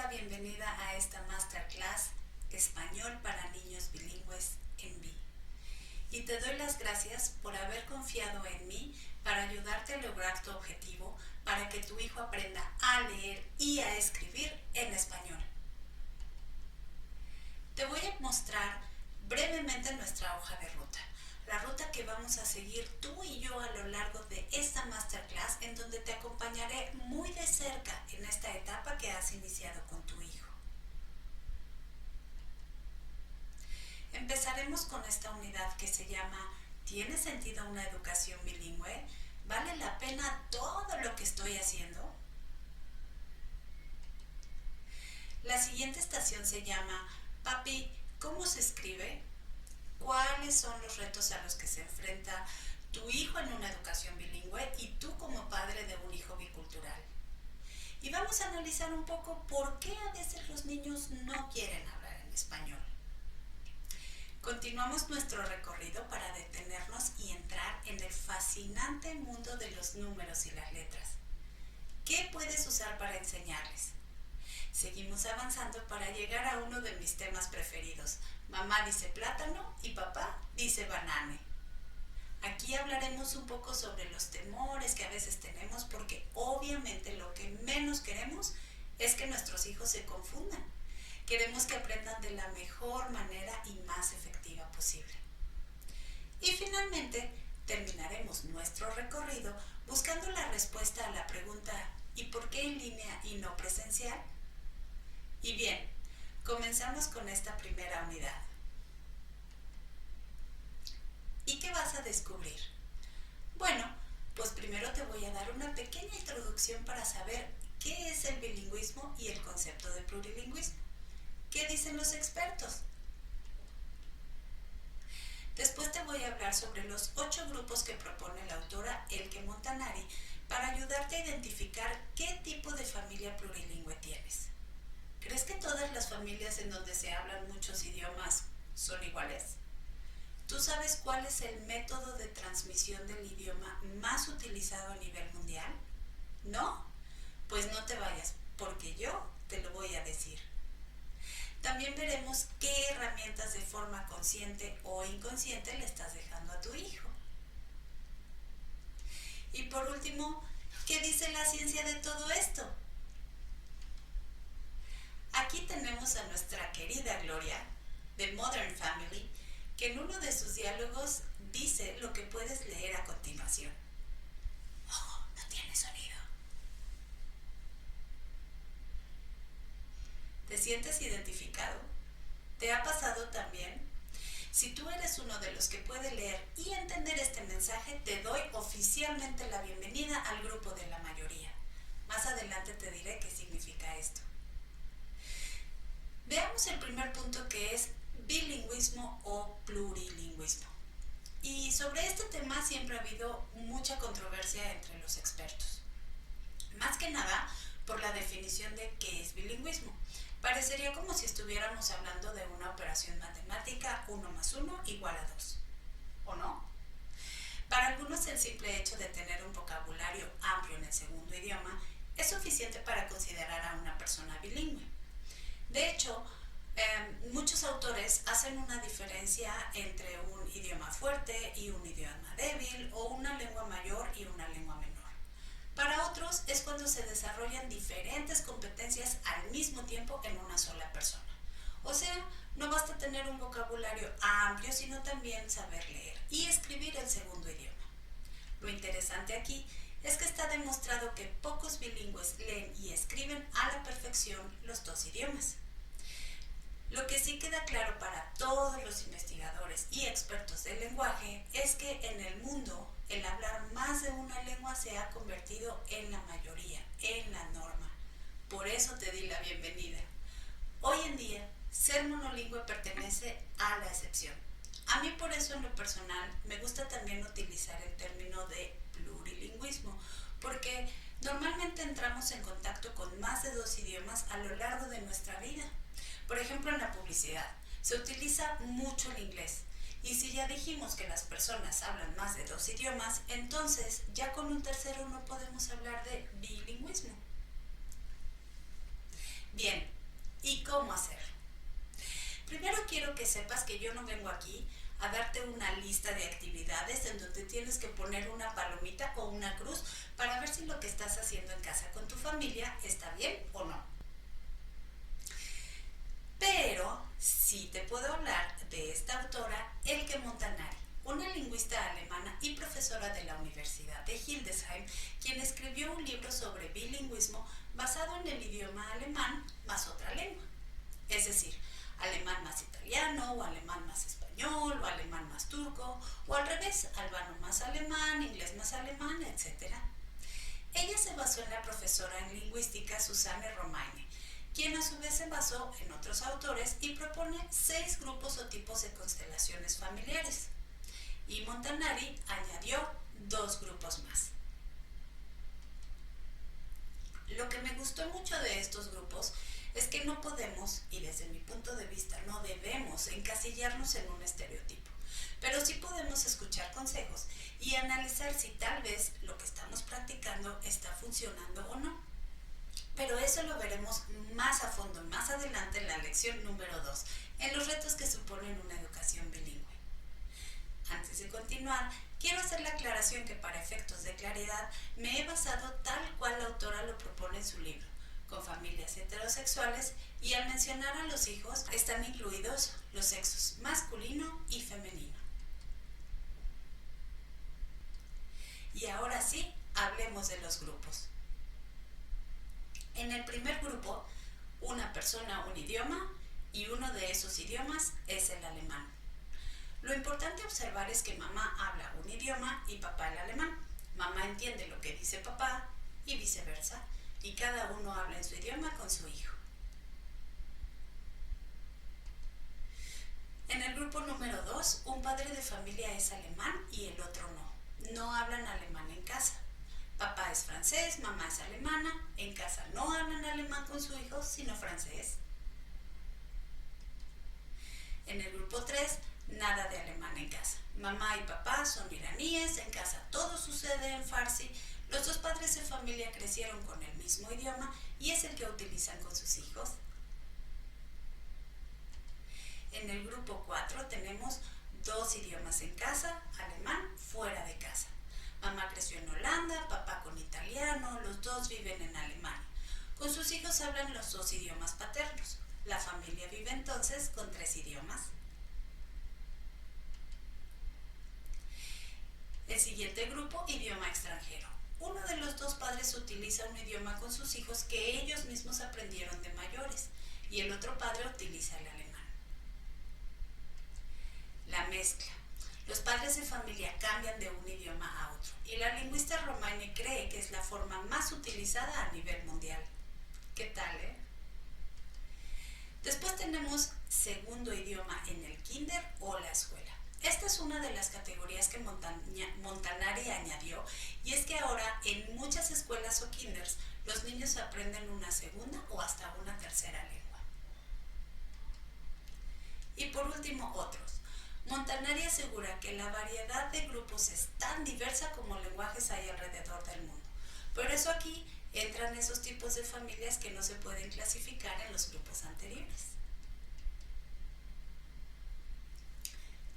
la bienvenida a esta masterclass Español para niños bilingües en Vi. Y te doy las gracias por haber confiado en mí para ayudarte a lograr tu objetivo para que tu hijo aprenda a leer y a escribir en español. Te voy a mostrar brevemente nuestra hoja de ruta. La ruta que vamos a seguir tú y yo a lo largo de esta masterclass, en donde te acompañaré muy de cerca en esta etapa que has iniciado con tu hijo. Empezaremos con esta unidad que se llama ¿Tiene sentido una educación bilingüe? ¿Vale la pena todo lo que estoy haciendo? La siguiente estación se llama Papi, ¿cómo se escribe? ¿Cuáles son los retos a los que se enfrenta tu hijo en una educación bilingüe y tú como padre de un hijo bicultural? Y vamos a analizar un poco por qué a veces los niños no quieren hablar en español. Continuamos nuestro recorrido para detenernos y entrar en el fascinante mundo de los números y las letras. ¿Qué puedes usar para enseñarles? Seguimos avanzando para llegar a uno de mis temas preferidos. Mamá dice plátano y papá dice banane. Aquí hablaremos un poco sobre los temores que a veces tenemos, porque obviamente lo que menos queremos es que nuestros hijos se confundan. Queremos que aprendan de la mejor manera y más efectiva posible. Y finalmente terminaremos nuestro recorrido buscando la respuesta a la pregunta ¿y por qué en línea y no presencial? Y bien, comenzamos con esta primera unidad. ¿Y qué vas a descubrir? Bueno, pues primero te voy a dar una pequeña introducción para saber qué es el bilingüismo y el concepto de plurilingüismo. ¿Qué dicen los expertos? Después te voy a hablar sobre los 8 grupos que propone la autora Elke Montanari para ayudarte a identificar qué tipo de familia plurilingüe tienes. ¿Crees que todas las familias en donde se hablan muchos idiomas son iguales? ¿Tú sabes cuál es el método de transmisión del idioma más utilizado a nivel mundial? ¿No? Pues no te vayas, porque yo te lo voy a decir. También veremos qué herramientas de forma consciente o inconsciente le estás dejando a tu hijo. Y por último, ¿qué dice la ciencia de todo esto? Aquí tenemos a nuestra querida Gloria, de Modern Family, que en uno de sus diálogos dice lo que puedes leer a continuación. Oh, no tiene sonido. ¿Te sientes identificado? ¿Te ha pasado también? Si tú eres uno de los que puede leer y entender este mensaje, te doy oficialmente la bienvenida al grupo de la mayoría. Más adelante te diré qué significa esto. Veamos el primer punto, que es bilingüismo o plurilingüismo. Y sobre este tema siempre ha habido mucha controversia entre los expertos. Más que nada por la definición de qué es bilingüismo. Parecería como si estuviéramos hablando de una operación matemática 1 más 1 igual a 2. ¿O no? Para algunos el simple hecho de tener un vocabulario amplio en el segundo idioma es suficiente para considerar a una persona bilingüe. De hecho, muchos autores hacen una diferencia entre un idioma fuerte y un idioma débil, o una lengua mayor y una lengua menor. Para otros es cuando se desarrollan diferentes competencias al mismo tiempo en una sola persona. O sea, no basta tener un vocabulario amplio, sino también saber leer y escribir el segundo idioma. Lo interesante aquí es que está demostrado que pocos bilingües leen y escriben a la perfección los dos idiomas. Lo que sí queda claro para todos los investigadores y expertos del lenguaje es que en el mundo el hablar más de una lengua se ha convertido en la mayoría, en la norma. Por eso te di la bienvenida. Hoy en día, ser monolingüe pertenece a la excepción. A mí por eso en lo personal me gusta también utilizar el término de plurilingüismo, porque normalmente entramos en contacto con más de 2 idiomas a lo largo de nuestra vida. Por ejemplo, en la publicidad se utiliza mucho el inglés, y si ya dijimos que las personas hablan más de 2 idiomas, entonces ya con un tercero no podemos hablar de bilingüismo. Bien, que sepas que yo no vengo aquí a darte una lista de actividades en donde tienes que poner una palomita o una cruz para ver si lo que estás haciendo en casa con tu familia está bien o no. Pero sí te puedo hablar de esta autora, Elke Montanari, una lingüista alemana y profesora de la Universidad de Hildesheim, quien escribió un libro sobre bilingüismo basado en el idioma alemán más otra lengua. Es decir, alemán más italiano, o alemán más español, o alemán más turco, o al revés, albano más alemán, inglés más alemán, etc. Ella se basó en la profesora en lingüística Susanne Romaine, quien a su vez se basó en otros autores y propone 6 grupos o tipos de constelaciones familiares. Y Montanari añadió 2 grupos más. Lo que me gustó mucho de estos grupos es que no podemos, y desde mi punto de vista no debemos, encasillarnos en un estereotipo, pero sí podemos escuchar consejos y analizar si tal vez lo que estamos practicando está funcionando o no. Pero eso lo veremos más a fondo, más adelante en la lección número 2, en los retos que suponen una educación bilingüe. Antes de continuar, quiero hacer la aclaración que para efectos de claridad me he basado tal cual la autora lo propone en su libro, con familias heterosexuales, y al mencionar a los hijos están incluidos los sexos masculino y femenino. Y ahora sí, hablemos de los grupos. En el primer grupo, una persona, un idioma, y uno de esos idiomas es el alemán. Lo importante observar es que mamá habla un idioma y papá el alemán. Mamá entiende lo que dice papá y viceversa, y cada uno habla en su idioma con su hijo. En el grupo número 2, un padre de familia es alemán y el otro no. No hablan alemán en casa. Papá es francés, mamá es alemana. En casa no hablan alemán con su hijo, sino francés. En el grupo 3, nada de alemán en casa. Mamá y papá son iraníes, en casa todo sucede en farsi. Los 2 padres de familia crecieron con el mismo idioma y es el que utilizan con sus hijos. En el grupo 4 tenemos 2 idiomas en casa, alemán fuera de casa. Mamá creció en Holanda, papá con italiano, los 2 viven en Alemania. Con sus hijos hablan los 2 idiomas paternos. La familia vive entonces con 3 idiomas. El siguiente grupo, idioma extranjero. Uno de los 2 padres utiliza un idioma con sus hijos que ellos mismos aprendieron de mayores y el otro padre utiliza el alemán. La mezcla. Los padres de familia cambian de un idioma a otro y la lingüista Romaine cree que es la forma más utilizada a nivel mundial. ¿Qué tal, Después tenemos segundo idioma en el kinder o la escuela. Esta es una de las categorías que Montanari añadió, y es que ahora en muchas escuelas o kinders los niños aprenden una segunda o hasta una tercera lengua. Y por último, otros. Montanari asegura que la variedad de grupos es tan diversa como lenguajes hay alrededor del mundo. Por eso aquí entran esos tipos de familias que no se pueden clasificar en los grupos anteriores.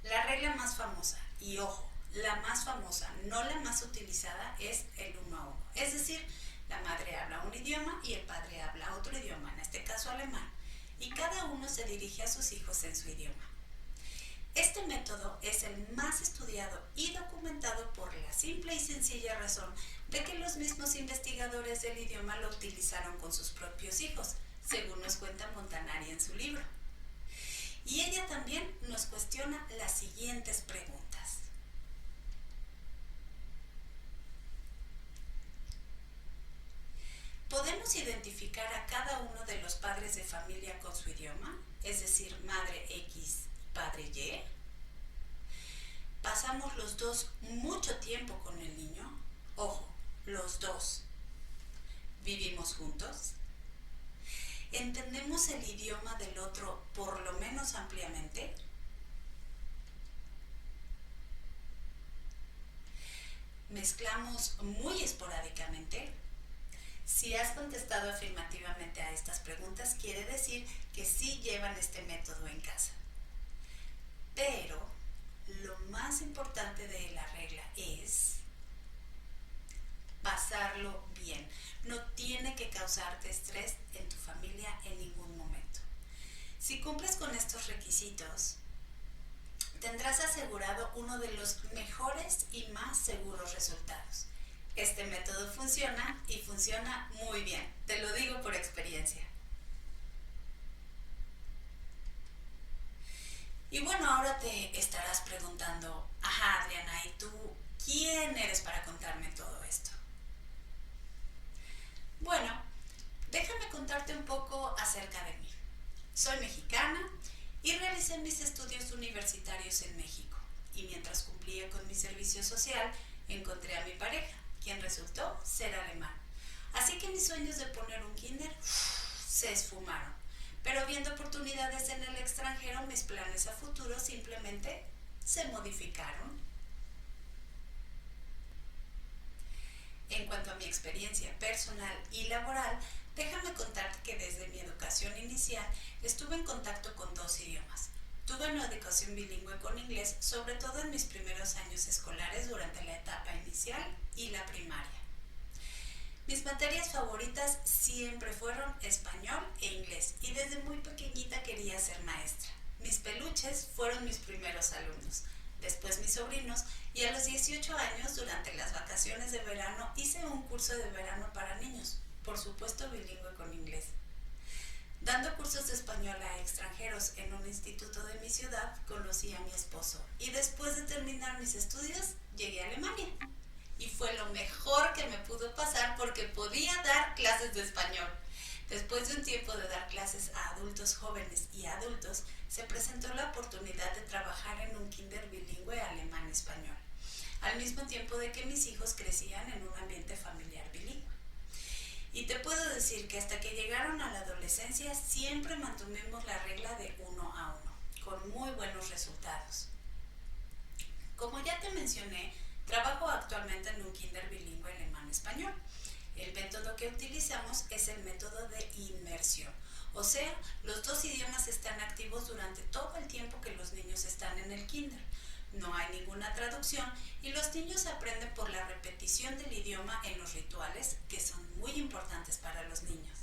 La regla más famosa, y ojo, la más famosa, no la más utilizada, es el 1 a 1. Es decir, la madre habla un idioma y el padre habla otro idioma, en este caso alemán, y cada uno se dirige a sus hijos en su idioma. Este método es el más estudiado y documentado por la simple y sencilla razón de que los mismos investigadores del idioma lo utilizaron con sus propios hijos, según nos cuenta Montanari en su libro. Y ella también nos cuestiona las siguientes preguntas. ¿Podemos identificar a cada uno de los padres de familia con su idioma? Es decir, madre X, padre Y. ¿Pasamos los 2 mucho tiempo con el niño? Ojo, los 2. ¿Vivimos juntos? ¿Entendemos el idioma del otro por lo menos ampliamente? ¿Mezclamos muy esporádicamente? Si has contestado afirmativamente a estas preguntas, quiere decir que sí llevan este método en casa. Pero lo más importante de la regla es pasarlo bien. No tiene que causarte estrés en tu familia en ningún momento. Si cumples con estos requisitos, tendrás asegurado uno de los mejores y más seguros resultados. Este método funciona y funciona muy bien, te lo digo por experiencia. Y bueno, ahora te estarás preguntando, ajá Adriana, ¿y tú quién eres para contarme todo esto? Bueno, déjame contarte un poco acerca de mí. Soy mexicana y realicé mis estudios universitarios en México. Y mientras cumplía con mi servicio social, encontré a mi pareja, quien resultó ser alemán. Así que mis sueños de poner un kinder se esfumaron. Pero viendo oportunidades en el extranjero, mis planes a futuro simplemente se modificaron. En cuanto a mi experiencia personal y laboral, déjame contarte que desde mi educación inicial estuve en contacto con dos idiomas. Tuve una educación bilingüe con inglés, sobre todo en mis primeros años escolares durante la etapa inicial y la primaria. Mis materias favoritas siempre fueron español e inglés y desde muy pequeñita quería ser maestra. Mis peluches fueron mis primeros alumnos, después mis sobrinos y a los 18 años durante las vacaciones de verano hice un curso de verano para niños, por supuesto bilingüe con inglés. Dando cursos de español a extranjeros en un instituto de mi ciudad, conocí a mi esposo y después de terminar mis estudios llegué a Alemania. Y fue lo mejor que me pudo pasar porque podía dar clases de español. Después de un tiempo de dar clases a adultos jóvenes y adultos, se presentó la oportunidad de trabajar en un kinder bilingüe alemán-español, al mismo tiempo de que mis hijos crecían en un ambiente familiar bilingüe. Y te puedo decir que hasta que llegaron a la adolescencia siempre mantuvimos la regla de 1-1, con muy buenos resultados. Como ya te mencioné, trabajo actualmente en un kinder bilingüe alemán-español. El método que utilizamos es el método de inmersión, o sea, los dos idiomas están activos durante todo el tiempo que los niños están en el kinder. No hay ninguna traducción y los niños aprenden por la repetición del idioma en los rituales, que son muy importantes para los niños.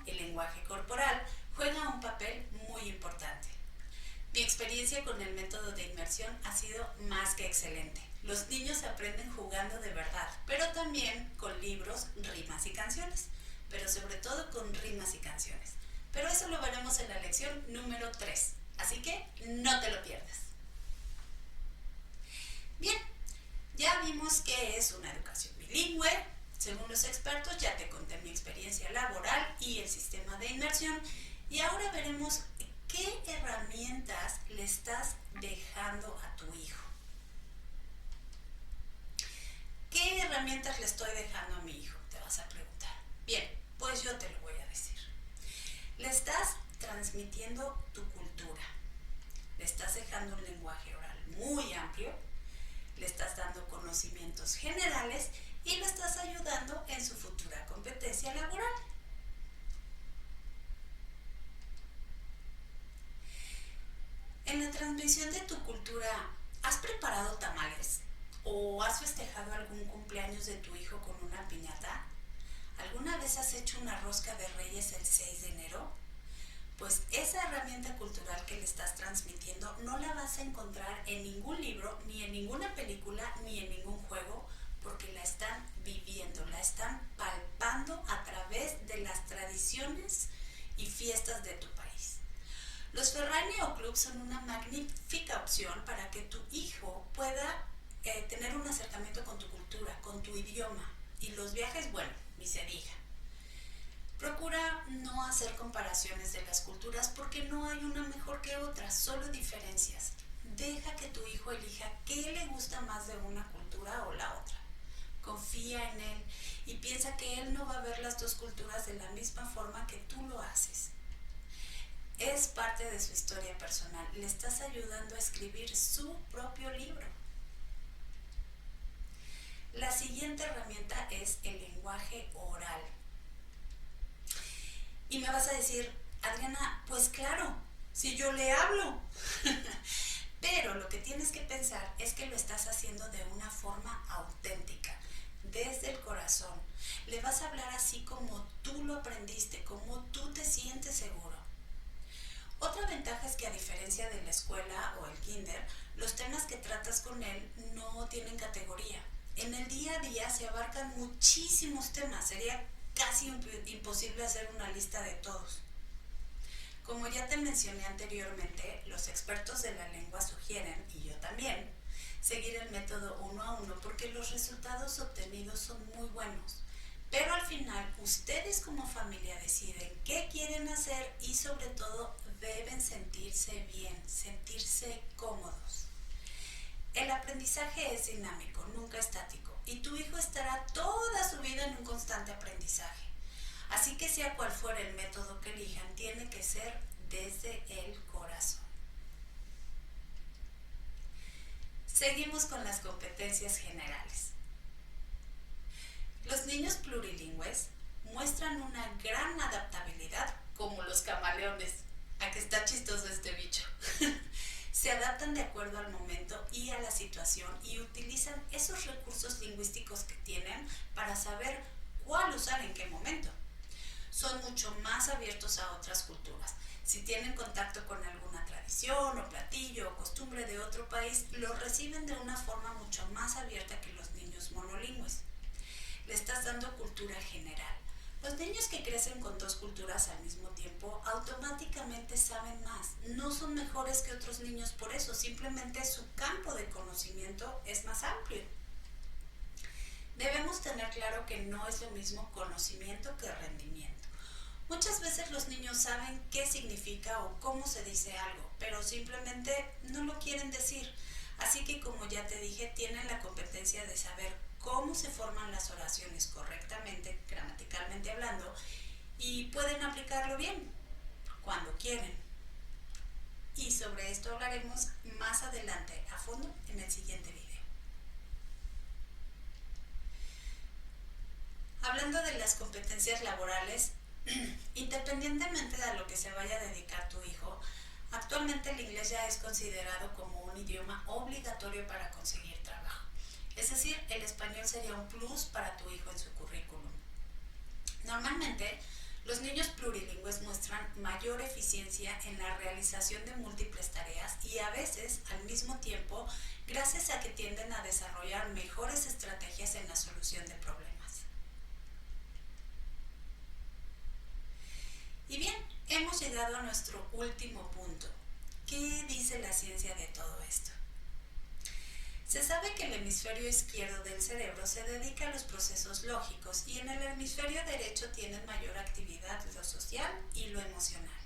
El lenguaje corporal juega un papel muy importante. Mi experiencia con el método de inmersión ha sido más que excelente. Los niños aprenden jugando de verdad, pero también con libros, rimas y canciones, pero sobre todo con rimas y canciones. Pero eso lo veremos en la lección número 3, así que no te lo pierdas. Bien, ya vimos qué es una educación bilingüe. Según los expertos, ya te conté mi experiencia laboral y el sistema de inmersión. Y ahora veremos qué herramientas le estás dejando a tu hijo. ¿Qué herramientas le estoy dejando a mi hijo? Te vas a preguntar. Bien, pues yo te lo voy a decir. Le estás transmitiendo tu cultura. Le estás dejando un lenguaje oral muy amplio. Le estás dando conocimientos generales y lo estás ayudando en su futura competencia laboral. En la transmisión de tu cultura, ¿has preparado tamales? ¿O has festejado algún cumpleaños de tu hijo con una piñata? ¿Alguna vez has hecho una rosca de reyes el 6 de enero? Pues esa herramienta cultural que le estás transmitiendo no la vas a encontrar en ningún libro, ni en ninguna película, ni en ningún juego, porque la están viviendo, la están palpando a través de las tradiciones y fiestas de tu país. Los Ferrari Club son una magnífica opción para que tu hijo pueda tener un acercamiento con tu cultura, con tu idioma. Y los viajes, bueno, ni se diga. Procura no hacer comparaciones de las culturas porque no hay una mejor que otra, solo diferencias. Deja que tu hijo elija qué le gusta más de una cultura o la otra. Confía en él y piensa que él no va a ver las dos culturas de la misma forma que tú lo haces. Es parte de su historia personal. Le estás ayudando a escribir su propio libro. La siguiente herramienta es el lenguaje oral. Y me vas a decir, Adriana, pues claro, si yo le hablo. Pero lo que tienes que pensar es que lo estás haciendo de una forma auténtica, desde el corazón. Le vas a hablar así como tú lo aprendiste, como tú te sientes seguro. Otra ventaja es que a diferencia de la escuela o el kinder, los temas que tratas con él no tienen categoría. En el día a día se abarcan muchísimos temas, sería casi imposible hacer una lista de todos. Como ya te mencioné anteriormente, los expertos de la lengua sugieren, y yo también, seguir el método 1 a 1 porque los resultados obtenidos son muy buenos. Pero al final, ustedes como familia deciden qué quieren hacer y sobre todo deben sentirse bien, sentirse cómodos. El aprendizaje es dinámico, nunca estático, y tu hijo estará toda su vida en un constante aprendizaje. Así que sea cual fuera el método que elijan, tiene que ser desde el corazón. Seguimos con las competencias generales. Los niños plurilingües muestran una gran adaptabilidad, como los camaleones. ¿A que está chistoso este bicho? Se adaptan de acuerdo al momento y a la situación y utilizan esos recursos lingüísticos que tienen para saber cuál usar en qué momento. Son mucho más abiertos a otras culturas. Si tienen contacto con alguna tradición o platillo o costumbre de otro país, lo reciben de una forma mucho más abierta que los niños monolingües. Le estás dando cultura general. Los niños que crecen con dos culturas al mismo tiempo automáticamente saben más. No son mejores que otros niños por eso, simplemente su campo de conocimiento es más amplio. Debemos tener claro que no es lo mismo conocimiento que rendimiento. Muchas veces los niños saben qué significa o cómo se dice algo, pero simplemente no lo quieren decir. Así que, como ya te dije, tienen la competencia de saber cómo se forman las oraciones correctamente, gramaticalmente hablando, y pueden aplicarlo bien, cuando quieren. Y sobre esto hablaremos más adelante a fondo en el siguiente video. Hablando de las competencias laborales, independientemente de a lo que se vaya a dedicar tu hijo, actualmente el inglés ya es considerado como un idioma obligatorio para conseguir trabajo. Es decir, el español sería un plus para tu hijo en su currículum. Normalmente, los niños plurilingües muestran mayor eficiencia en la realización de múltiples tareas y a veces, al mismo tiempo, gracias a que tienden a desarrollar mejores estrategias en la solución de problemas. Y bien, hemos llegado a nuestro último punto. ¿Qué dice la ciencia de todo esto? Se sabe que el hemisferio izquierdo del cerebro se dedica a los procesos lógicos y en el hemisferio derecho tienen mayor actividad lo social y lo emocional.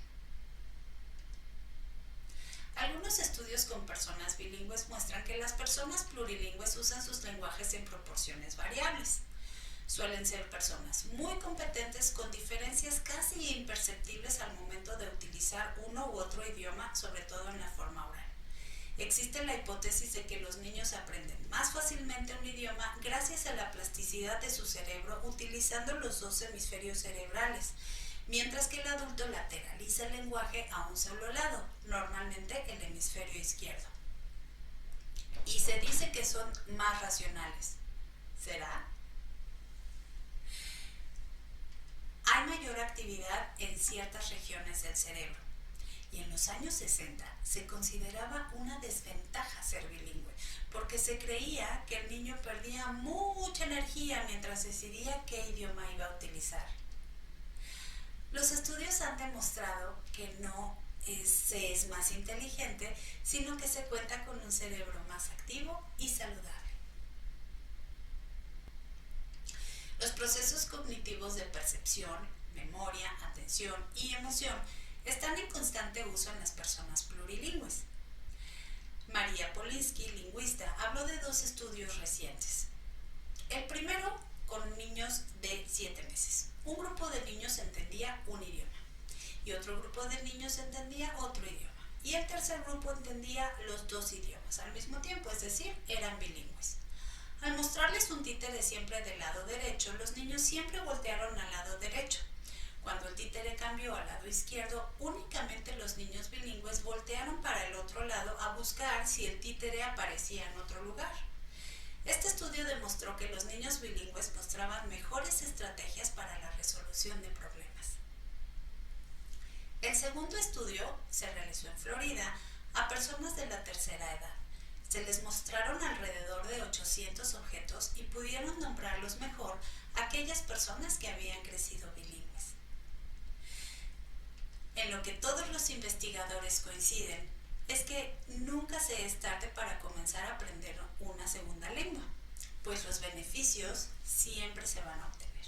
Algunos estudios con personas bilingües muestran que las personas plurilingües usan sus lenguajes en proporciones variables. Suelen ser personas muy competentes con diferencias casi imperceptibles al momento de utilizar uno u otro idioma, sobre todo en la forma oral. Existe la hipótesis de que los niños aprenden más fácilmente un idioma gracias a la plasticidad de su cerebro utilizando los dos hemisferios cerebrales, mientras que el adulto lateraliza el lenguaje a un solo lado, normalmente el hemisferio izquierdo. Y se dice que son más racionales. ¿Será? Hay mayor actividad en ciertas regiones del cerebro y en los años 60 se consideraba una desventaja ser bilingüe porque se creía que el niño perdía mucha energía mientras decidía qué idioma iba a utilizar. Los estudios han demostrado que no se es más inteligente, sino que se cuenta con un cerebro más activo y saludable. Los procesos cognitivos de percepción, memoria, atención y emoción están en constante uso en las personas plurilingües. María Polinsky, lingüista, habló de dos estudios recientes. El primero con niños de 7 meses. Un grupo de niños entendía un idioma y otro grupo de niños entendía otro idioma. Y el tercer grupo entendía los dos idiomas al mismo tiempo, es decir, eran bilingües. Al mostrarles un títere siempre del lado derecho, los niños siempre voltearon al lado derecho. Cuando el títere cambió al lado izquierdo, únicamente los niños bilingües voltearon para el otro lado a buscar si el títere aparecía en otro lugar. Este estudio demostró que los niños bilingües mostraban mejores estrategias para la resolución de problemas. El segundo estudio se realizó en Florida a personas de la tercera edad. Se les mostraron alrededor de 800 objetos y pudieron nombrarlos mejor aquellas personas que habían crecido bilingües. En lo que todos los investigadores coinciden es que nunca se es tarde para comenzar a aprender una segunda lengua, pues los beneficios siempre se van a obtener.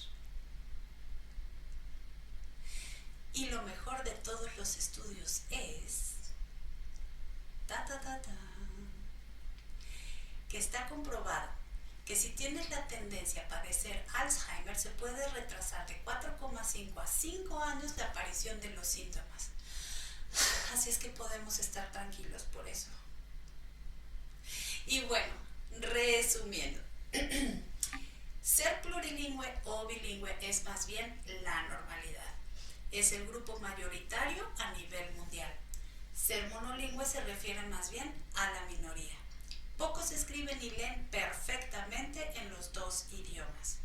Y lo mejor de todos los estudios es que está comprobado que si tienes la tendencia a padecer Alzheimer, se puede retrasar de 4,5 a 5 años la aparición de los síntomas. Así es que podemos estar tranquilos por eso. Y bueno, resumiendo, ser plurilingüe o bilingüe es más bien la normalidad. Es el grupo mayoritario a nivel mundial. Ser monolingüe se refiere más bien a la minoría. Pocos escriben y leen perfectamente en los dos idiomas.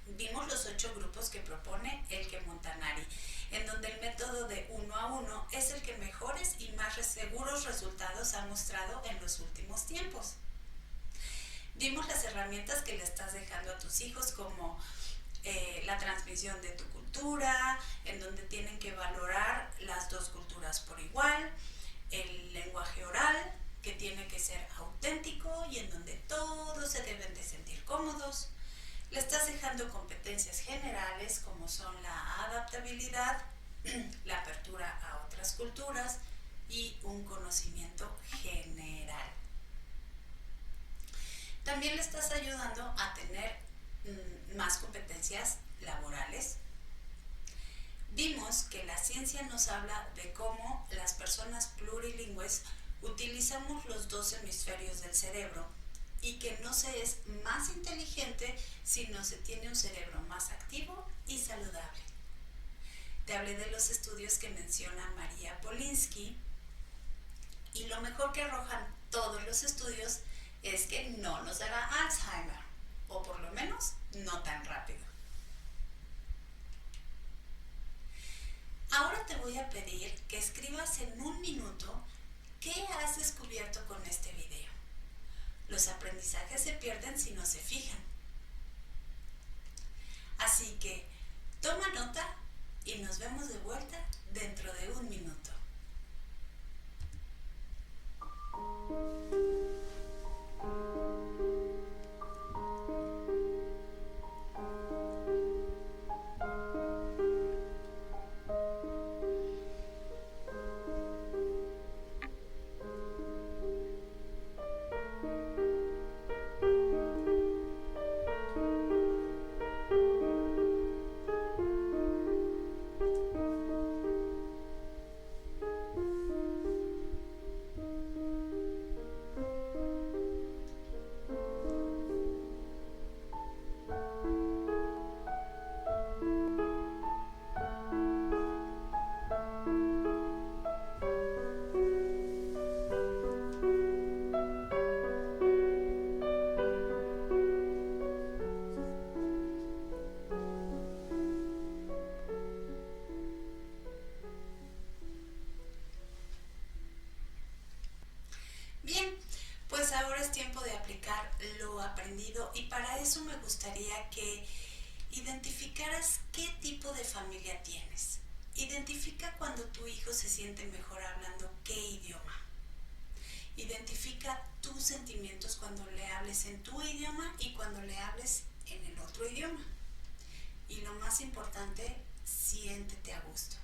Vimos los 8 grupos que propone Elke Montanari, en donde el método de 1 a 1 es el que mejores y más seguros resultados ha mostrado en los últimos tiempos. Vimos las herramientas que le estás dejando a tus hijos, como la transmisión de tu cultura, en donde tienen que valorar las dos culturas por igual, el lenguaje oral, que tiene que ser auténtico y en donde todos se deben de sentir cómodos. Le estás dejando competencias generales como son la adaptabilidad, la apertura a otras culturas y un conocimiento general. También le estás ayudando a tener más competencias laborales. Vimos que la ciencia nos habla de cómo las personas plurilingües utilizamos los 2 hemisferios del cerebro y que no se es más inteligente si no se tiene un cerebro más activo y saludable. Te hablé de los estudios que menciona María Polinsky y lo mejor que arrojan todos los estudios es que no nos dará Alzheimer, o por lo menos no tan rápido. Ahora te voy a pedir que escribas en 1 minuto qué has descubierto con este video. Los aprendizajes se pierden si no se fijan. Así que toma nota y nos vemos de vuelta dentro de 1 minuto. Bien, pues ahora es tiempo de aplicar lo aprendido y para eso me gustaría que identificaras qué tipo de familia tienes. Identifica cuando tu hijo se siente mejor hablando qué idioma. Identifica tus sentimientos cuando le hables en tu idioma y cuando le hables en el otro idioma. Y lo más importante, siéntete a gusto.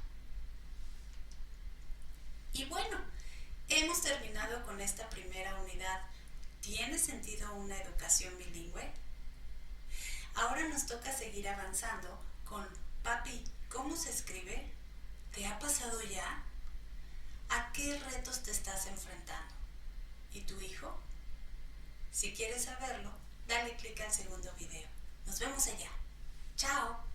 Y bueno, hemos terminado con esta primera unidad. ¿Tiene sentido una educación bilingüe? Ahora nos toca seguir avanzando con papi, ¿cómo se escribe? ¿Te ha pasado ya? ¿A qué retos te estás enfrentando? ¿Y tu hijo? Si quieres saberlo, dale clic al segundo video. Nos vemos allá. ¡Chao!